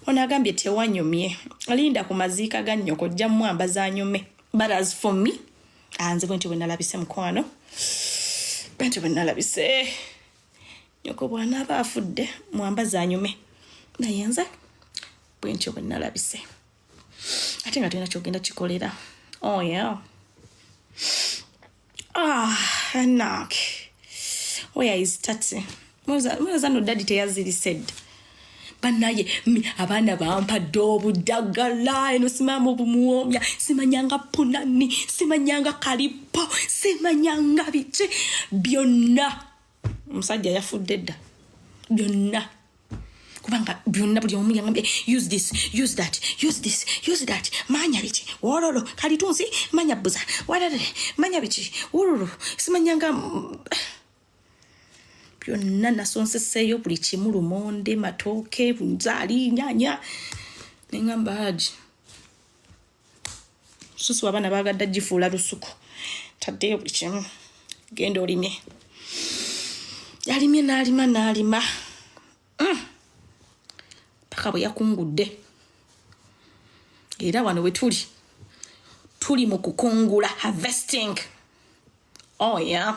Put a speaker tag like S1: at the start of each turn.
S1: Ono agambye tewanyumye. Linda ku maziika ga nnyoko jja mwambaza anyume. But as for me, anze bwenti bwe nalabise mukwano. Bwenti bwe nalabise. Nyoko bw'anaaba afudde mwambaza anyume. Naye nze bwenti bwe nalabise. Ate nga tulina kyogenda kikolera. Oh yeah. Knock. Where is Tati? Mwaza no daddy teyaziri said. Banaye abaana bampadde obuddagala eno simama obumuwomya simanyanga punani simanyanga kalipo simanyanga biki byonna omusajja yafudde dda byonna kubanga byonna buli omu yangambye use this use that use this use that manya biki wololo kalitunsi manya buza walale manya biki wololo simanyanga byonna nasonseseeyo buli kimu lumonde matooke bunzaali nyanya nengamba Hajji susu abaana baagadde gifuula lusuku taddeyo buli kimu genda olimye yalimye n'alima paka bwe yakungudde era wano we tuli mu kukungula harvesting. Oh yeah